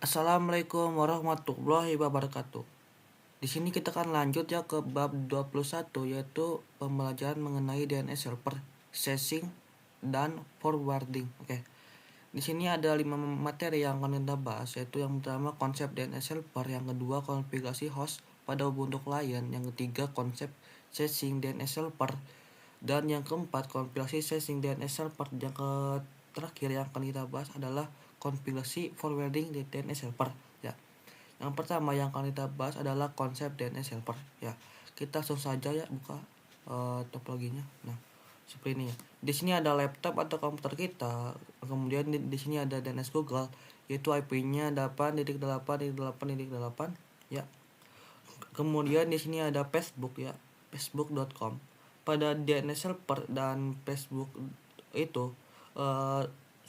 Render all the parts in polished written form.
Assalamualaikum warahmatullahi wabarakatuh. Di sini kita akan lanjut ya ke bab 21, yaitu pembelajaran mengenai DNS server, seshing dan forwarding. Oke. Di sini ada 5 materi yang akan kita bahas, yaitu yang pertama konsep DNS server, yang kedua konfigurasi host pada Ubuntu client, yang ketiga konsep seshing DNS server, dan yang keempat konfigurasi seshing DNS server. Yang terakhir yang akan kita bahas adalah konfigurasi forwarding di DNS server ya. Yang pertama yang akan kita bahas adalah konsep DNS server ya. Kita langsung saja ya buka topologinya. Nah, seperti ini ya. Di sini ada laptop atau komputer kita. Kemudian di sini ada DNS Google, yaitu IP-nya 8.8.8.8 ya. Kemudian di sini ada Facebook ya, facebook.com. Pada DNS server dan Facebook itu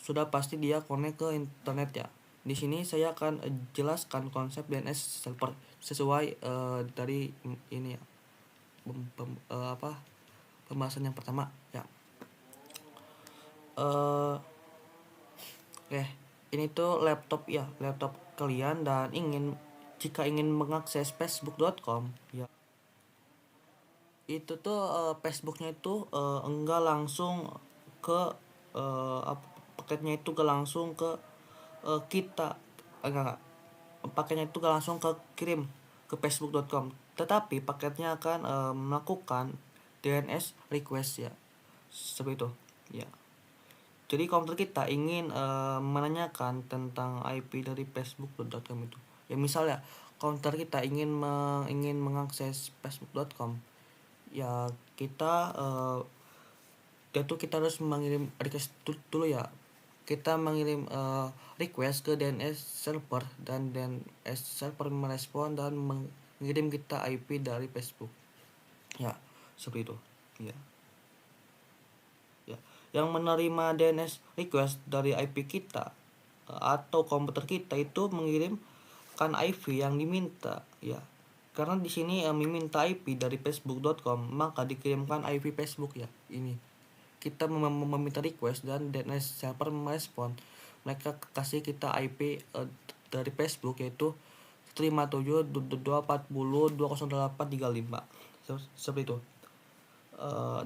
sudah pasti dia connect ke internet ya. Di sini saya akan jelaskan konsep DNS server sesuai dari ini ya, pembahasan yang pertama ya. Oke, ini tuh laptop ya, laptop kalian, dan jika ingin mengakses facebook.com ya, itu tuh Facebooknya itu enggak langsung ke paketnya itu enggak langsung ke kita, enggak, paketnya itu enggak langsung ke kirim ke facebook.com, tetapi paketnya akan melakukan DNS request ya, seperti itu ya. Jadi komputer kita ingin menanyakan tentang IP dari facebook.com itu ya. Misalnya komputer kita ingin mengakses facebook.com ya, kita kita harus mengirim request dulu ya. Kita mengirim request ke DNS server, dan DNS server merespon dan mengirim kita IP dari Facebook ya, seperti itu ya. Ya, yang menerima DNS request dari IP kita atau komputer kita itu mengirimkan IP yang diminta ya. Karena di sini meminta IP dari facebook.com, maka dikirimkan IP Facebook ya. Ini kita meminta request dan DNS server merespon, mereka kasih kita IP dari Facebook, yaitu 157.240.208.35 seperti itu.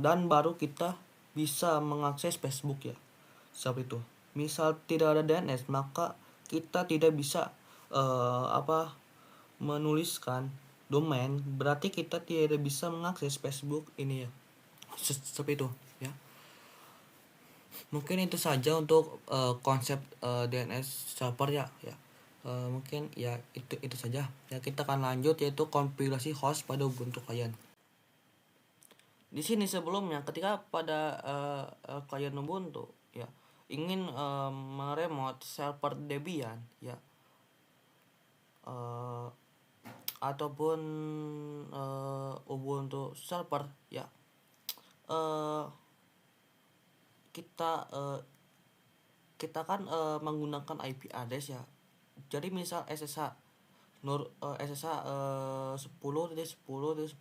Dan baru kita bisa mengakses Facebook ya, seperti itu. Misal tidak ada DNS, maka kita tidak bisa menuliskan domain, berarti kita tidak bisa mengakses Facebook ini ya, seperti itu ya. Mungkin itu saja untuk konsep DNS server ya. Mungkin ya itu saja ya. Kita akan lanjut, yaitu konfigurasi host pada Ubuntu client. Di sini sebelumnya ketika pada klien Ubuntu ya ingin meremote server Debian ya, ataupun Ubuntu server ya, kita kan menggunakan IP address ya. Jadi misal SSH 10.10.10.10.2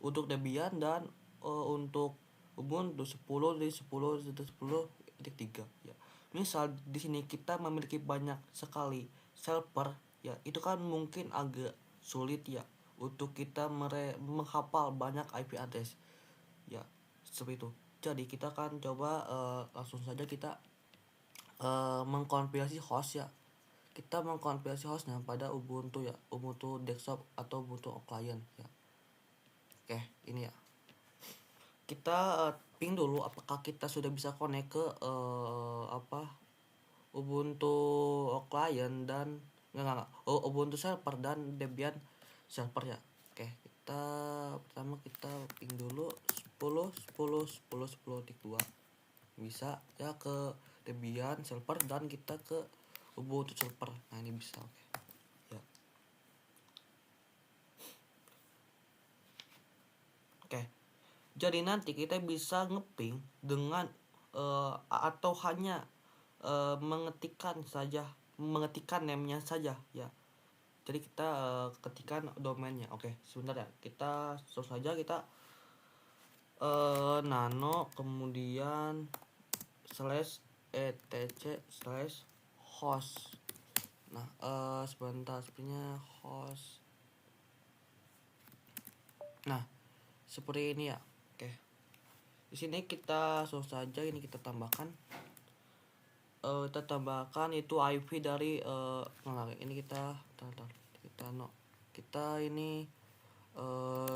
untuk Debian, dan untuk Ubuntu 10.10.10.3 ya. Misal di sini kita memiliki banyak sekali server ya, itu kan mungkin agak sulit ya untuk kita menghafal banyak IP address ya, seperti itu. Jadi kita akan coba langsung saja kita mengkonfigurasi host ya. Kita mengkonfigurasi hostnya pada Ubuntu ya, Ubuntu desktop atau Ubuntu client ya. Oke, ini ya. Kita ping dulu apakah kita sudah bisa connect ke Ubuntu client dan Ubuntu server dan Debian server ya. Oke, pertama kita ping dulu 10.10.10.10.2 bisa ya ke Debian server, dan kita ke Ubuntu server. Nah, ini bisa. Oke ya. Oke, jadi nanti kita bisa ngeping dengan atau hanya mengetikkan namenya saja ya. Jadi kita ketikkan domainnya. Oke, sebentar ya, kita search saja, kita nano kemudian /etc/host Nah, sebentar, sepertinya host. Nah, seperti ini ya. Oke. Di sini kita langsung saja ini kita tambahkan. Kita tambahkan itu IP dari ini kita ini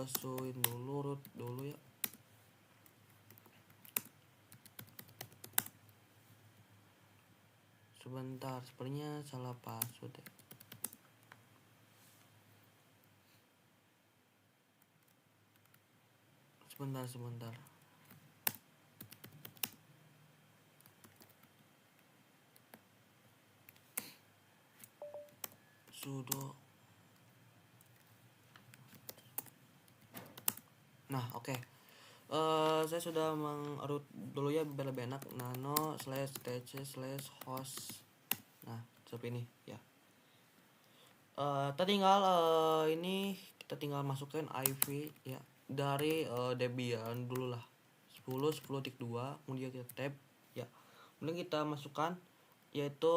suin dulu root dulu ya. Sebentar, sepertinya salah password ya. Sebentar. Sudo. Nah, oke. Saya sudah mengroot dulu ya biar lebih enak. nano/tc/host. Nah, seperti ini ya. Kita tinggal masukin IV ya dari Debian dulu lah. 10.10.2, kemudian kita tab ya. Kemudian kita masukkan yaitu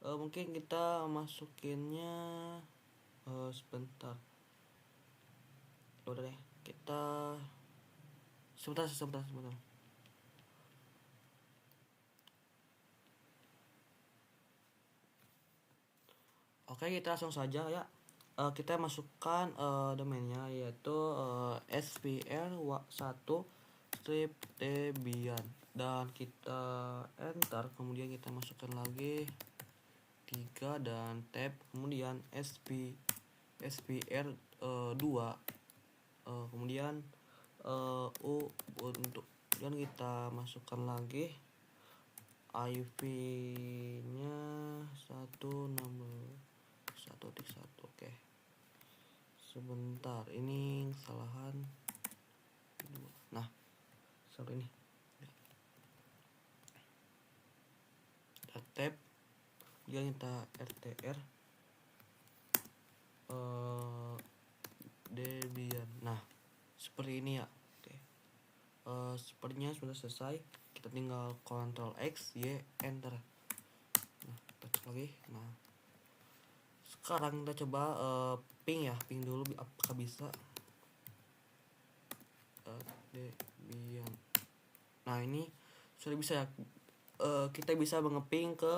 mungkin kita masukinnya sebentar. Udah deh, kita sebentar. Oke, kita langsung saja ya. Kita masukkan domainnya yaitu spr1/debian dan kita enter, kemudian kita masukkan lagi 3 dan tab, kemudian spr2 kemudian untuk dan kita masukkan lagi IP-nya 161.1. Oke. Sebentar, ini kesalahan. Nah, seperti ini. Kita tab, kemudian kita rtr Debian. Nah, seperti ini ya. Oke. Sepertinya sudah selesai. Kita tinggal Ctrl X Y enter. Nah, kita cek lagi. Nah, sekarang kita coba ping dulu apakah bisa. Debian. Nah, ini sudah bisa ya. Kita bisa ngeping ke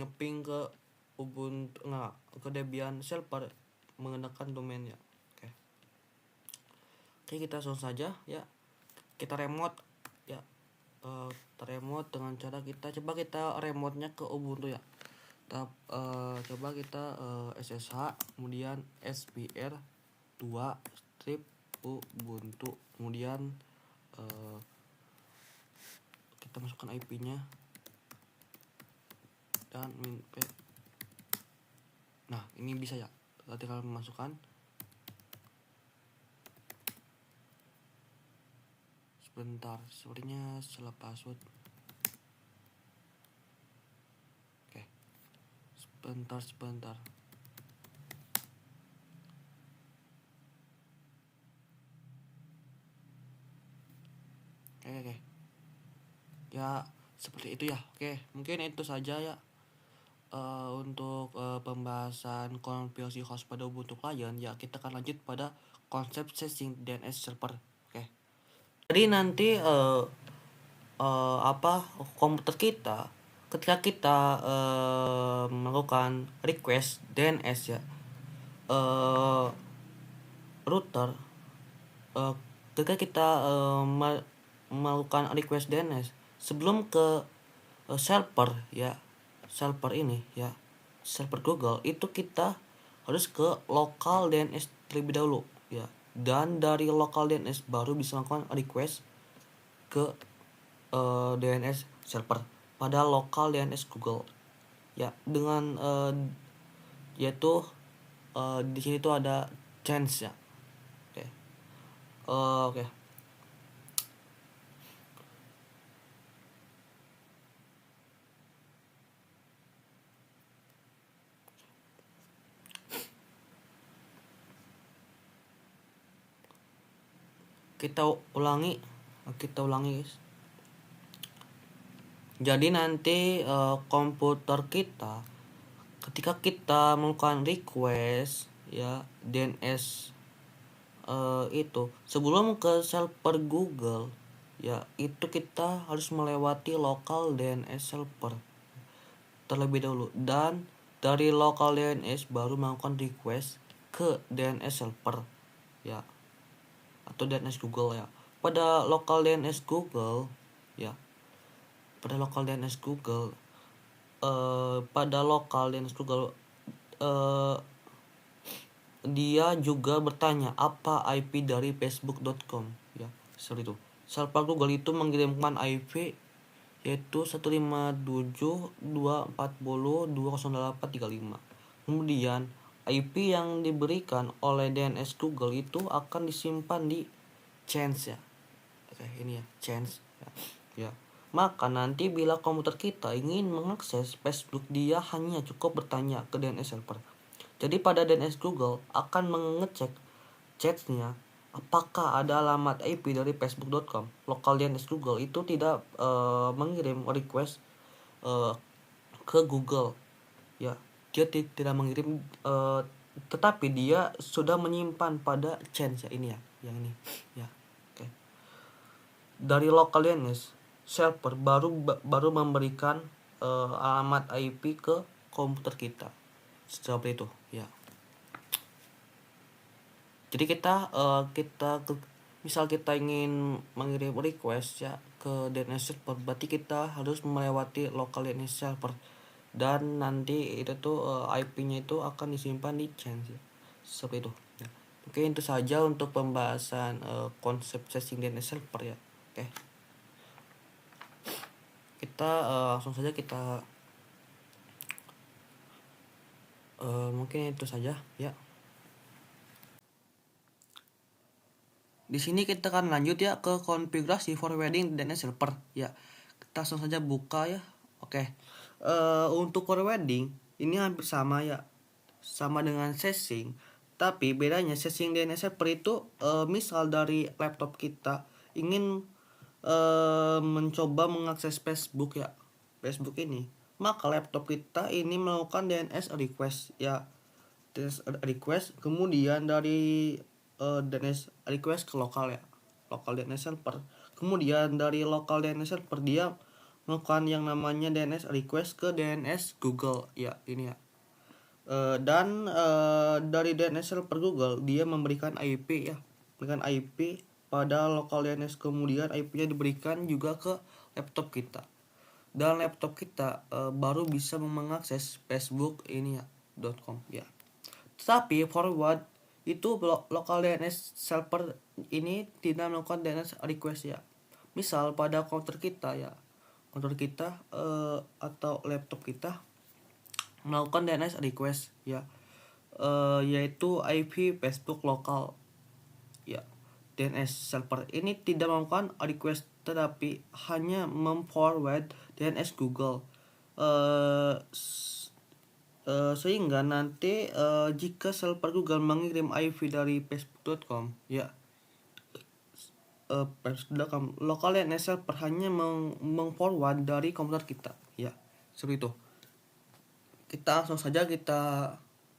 ngeping ke Ubuntu ke Debian server menggunakan domainnya. Oke, kita langsung saja ya. Kita remote ya. Kita remote dengan cara kita remote-nya ke Ubuntu ya. Coba kita SSH kemudian spr2 strip Ubuntu, kemudian kita masukkan IP-nya dan minp. Nah, ini bisa ya. Kita tinggal memasukkan. Sebentar, sepertinya salah password. Oke. Sebentar. Oke. Ya, seperti itu ya. Oke, mungkin itu saja ya. Untuk pembahasan konfigurasi host pada Ubuntu client ya, kita akan lanjut pada konsep setting DNS server. Oke. Jadi nanti komputer kita ketika kita melakukan request DNS ya, router ketika kita melakukan request DNS sebelum ke server ya, server ini ya, server Google, itu kita harus ke local DNS terlebih dahulu ya, dan dari local DNS baru bisa melakukan request ke DNS server pada local DNS Google ya, dengan yaitu di sini tuh ada chance ya. Oke. Kita ulangi guys. Jadi nanti komputer kita ketika kita melakukan request ya DNS itu sebelum ke server Google ya itu kita harus melewati local DNS server terlebih dahulu, dan dari local DNS baru melakukan request ke DNS server ya atau DNS Google ya. Pada local DNS Google ya, pada local DNS Google pada lokal DNS Google dia juga bertanya apa IP dari facebook.com ya, seperti itu. Server Google itu mengirimkan IP yaitu 157.240.208.35. Kemudian IP yang diberikan oleh DNS Google itu akan disimpan di chance ya. Oke, ini ya, chance ya. Ya. Maka nanti bila komputer kita ingin mengakses Facebook, dia hanya cukup bertanya ke DNS server. Jadi pada DNS Google akan mengecek chatnya apakah ada alamat IP dari facebook.com. Lokal DNS Google itu tidak mengirim request ke Google ya, dia tidak mengirim tetapi dia sudah menyimpan pada chance ya, ini ya, yang ini ya. Oke. Dari lokal DNS server baru memberikan alamat IP ke komputer kita seperti itu ya. Jadi misal kita ingin mengirim request ya ke DNS server, berarti kita harus melewati local DNS server, dan nanti itu tuh IP-nya itu akan disimpan di chance ya. Seperti itu ya. Oke, itu saja untuk pembahasan konsep sesing DNS server ya. Oke, kita langsung saja kita mungkin itu saja ya. Di sini kita akan lanjut ya ke konfigurasi forwarding DNS server ya. Kita langsung saja buka ya. Oke. Untuk forwarding ini hampir sama ya. Sama dengan sesing. Tapi bedanya sesing DNS server itu misal dari laptop kita ingin mencoba mengakses Facebook ya. Facebook ini. Maka laptop kita ini melakukan DNS request ya. DNS request, kemudian dari DNS request ke lokal ya, lokal DNS server. Kemudian dari lokal DNS server dia melakukan yang namanya DNS request ke DNS Google ya, ini ya. Dan dari DNS server Google dia memberikan IP ya, memberikan IP pada lokal DNS, kemudian IP-nya diberikan juga ke laptop kita, dan laptop kita baru bisa mengakses Facebook ini ya .com ya. Tetapi forward itu local DNS server ini tidak melakukan DNS request ya. Misal pada komputer kita ya, komputer kita atau laptop kita melakukan DNS request ya, yaitu IP Facebook lokal ya. DNS server ini tidak melakukan request tetapi hanya memforward DNS Google. Sehingga nanti jika server Google mengirim IP dari facebook.com ya, facebook.com, lokal DNS server hanya mengforward dari komputer kita ya, seperti itu. Kita langsung saja kita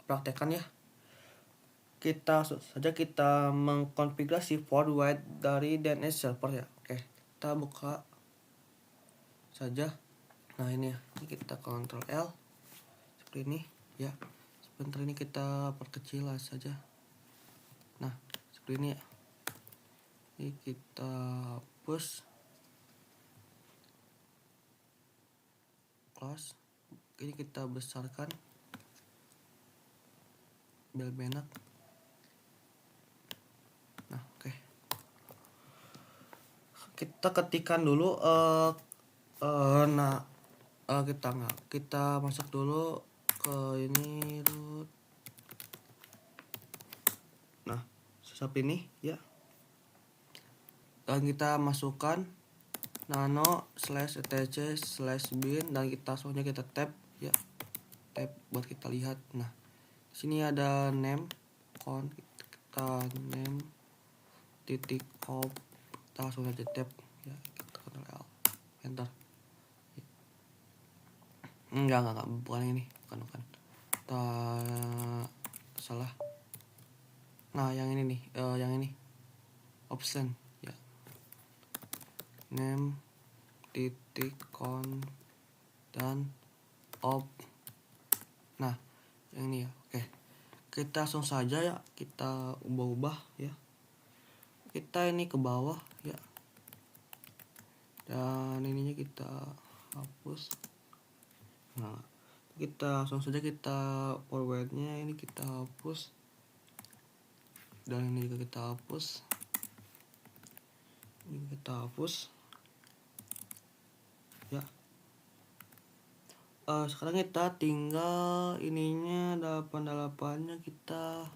praktekkan ya. Kita mengkonfigurasi forward dari DNS server ya. Oke, kita buka saja. Nah ini ya, ini kita Ctrl L seperti ini ya. Sebentar, ini kita perkecil saja. Nah seperti ini ya. Ini kita hapus, close. Ini kita besarkan biar enak. Nah oke. Kita ketikkan dulu kita masuk dulu ke ini root. Nah seperti ini ya, dan kita masukkan nano/etc/bin dan kita langsungnya kita tab ya, tab buat kita lihat. Nah sini ada name count, kita name .op, kita langsung aja tab ya, kita Ctrl L enter. enggak, bukan ini, bukan. Salah. Nah, yang ini nih, yang ini option ya, name titik con dan op. Nah, yang ini ya. Oke, kita langsung saja ya, kita ubah ya, kita ini ke bawah ya, dan ininya kita hapus. Nah, kita langsung saja kita forwardnya ini kita hapus, dan ini juga kita hapus, ini kita hapus ya. Sekarang kita tinggal ininya 88-nya kita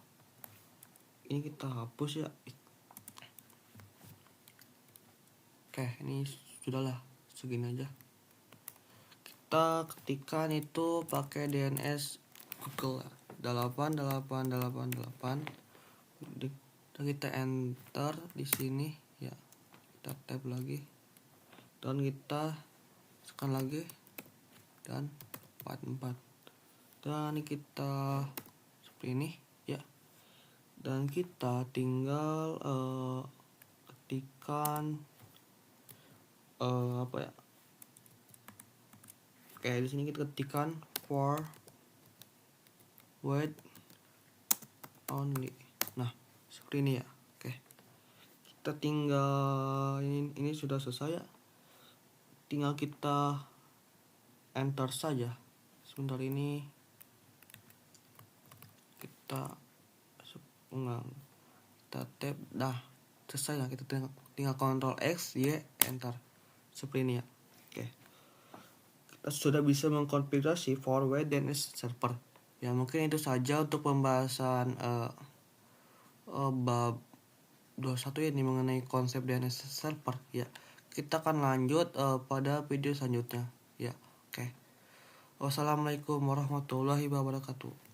ini kita hapus ya. Oke, ini sudahlah, segini aja. Kita ketikkan itu pakai DNS Google 8888. Dan kita enter di sini ya. Kita tab lagi dan kita tekan lagi dan 44. Dan kita seperti ini ya. Dan kita tinggal ketikkan apa ya? Oke, di sini kita ketikkan forward only. Nah, seperti ini ya. Oke. Kita tinggal ini sudah selesai ya. Tinggal kita enter saja. Sebentar ini kita tab, dah selesai ya. Kita tinggal Ctrl X, Y, enter. Seperti ini ya. Oke. Kita sudah bisa mengkonfigurasi forward DNS server. Ya, mungkin itu saja untuk pembahasan bab 21 ini mengenai konsep DNS server ya. Kita akan lanjut pada video selanjutnya ya. Oke. Wassalamualaikum warahmatullahi wabarakatuh.